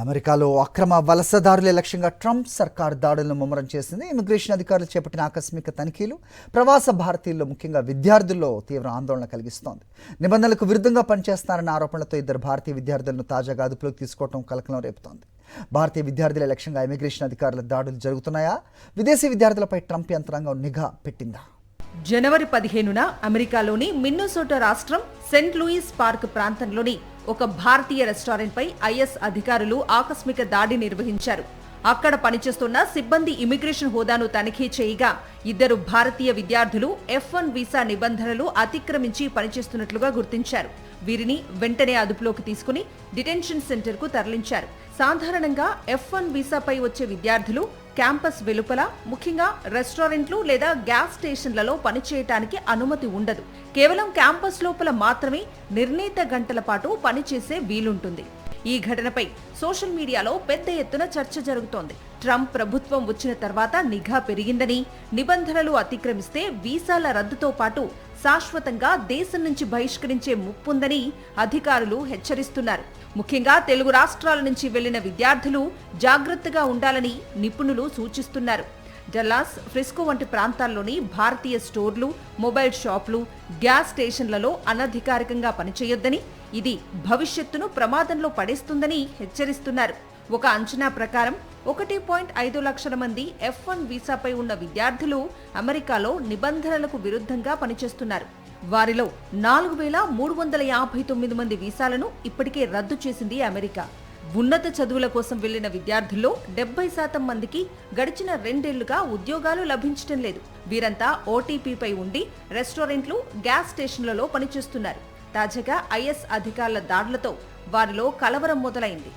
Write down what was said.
అమెరికాలో అక్రమ వలసదారుల లక్ష్యంగా ట్రంప్ సర్కార్ దాడులను ముమ్మరం చేసింది. ఇమిగ్రేషన్ అధికారులు చేపట్టిన ఆకస్మిక తనిఖీలు ప్రవాస భారతీయుల్లో ముఖ్యంగా విద్యార్థుల్లో తీవ్ర ఆందోళన కలిగిస్తోంది. నిబంధనలకు విరుద్ధంగా పనిచేస్తారన్న ఆరోపణలతో ఇద్దరు భారతీయ విద్యార్థులను తాజాగా అదుపులోకి తీసుకోవడం కలకలం రేపుతోంది. భారతీయ విద్యార్థుల లక్ష్యంగా ఇమిగ్రేషన్ అధికారుల దాడులు జరుగుతున్నాయా? విదేశీ విద్యార్థులపై ట్రంప్ యంత్రాంగం నిఘా పెట్టిందా? జనవరి 15న అమెరికాలోని మిన్నసోటా రాష్ట్రం సెంట్ లూయిస్ పార్క్ ప్రాంతంలోని ఒక భారతీయ రెస్టారెంట్పై ఐఎస్ అధికారులు ఆకస్మిక దాడి నిర్వహించారు. అక్కడ పనిచేస్తున్న సిబ్బంది ఇమిగ్రేషన్ హోదాను తనిఖీ చేయగా ఇద్దరు భారతీయ విద్యార్థులు F1 వీసా నిబంధనలు అతిక్రమించి పనిచేస్తున్నట్లుగా గుర్తించారు. వీరిని వెంటనే అదుపులోకి తీసుకుని డిటెన్షన్ సెంటర్కు తరలించారు. సాధారణంగా F1 వీసాపై వచ్చే విద్యార్థులు క్యాంపస్ వెలుపల, ముఖ్యంగా రెస్టారెంట్లు లేదా గ్యాస్ స్టేషన్లలో పనిచేయటానికి అనుమతి ఉండదు. కేవలం క్యాంపస్ లోపల మాత్రమే నిర్ణీత గంటల పాటు పనిచేసే వీలుంటుంది. ఈ ఘటనపై సోషల్ మీడియాలో పెద్ద ఎత్తున చర్చ జరుగుతోంది. ట్రంప్ ప్రభుత్వం వచ్చిన తర్వాత నిఘా పెరిగిందని, నిబంధనలు అతిక్రమిస్తే వీసాల రద్దుతో పాటు శాశ్వతంగా దేశం నుంచి బహిష్కరించే ముప్పుందని అధికారులు హెచ్చరిస్తున్నారు. ముఖ్యంగా తెలుగు రాష్ట్రాల నుంచి వెళ్లిన విద్యార్థులు జాగ్రత్తగా ఉండాలని నిపుణులు సూచిస్తున్నారు. డల్లాస్, ఫ్రిస్కో వంటి ప్రాంతాల్లోని భారతీయ స్టోర్లు, మొబైల్ షాపులు, గ్యాస్ స్టేషన్లలో అనధికారికంగా పనిచేయొద్దని, ఇది భవిష్యత్తును ప్రమాదంలో పడేస్తుందని హెచ్చరిస్తున్నారు. ఒక అంచనా ప్రకారం 1.5 లక్షల మంది F1 వీసాపై ఉన్న విద్యార్థులు అమెరికాలో నిబంధనలకు విరుద్ధంగా పనిచేస్తున్నారు. వారిలో 4,359 మంది వీసాలను ఇప్పటికే రద్దు చేసింది అమెరికా. ఉన్నత చదువుల కోసం వెళ్లిన విద్యార్థుల్లో 70% మందికి గడిచిన 2 ఏళ్లుగా ఉద్యోగాలు లభించడం లేదు. వీరంతా ఓటీపీపై ఉండి రెస్టారెంట్లు, గ్యాస్ స్టేషన్లలో పనిచేస్తున్నారు. తాజాగా ఐఎస్ అధికారుల దాడులతో వారిలో కలవరం మొదలైంది.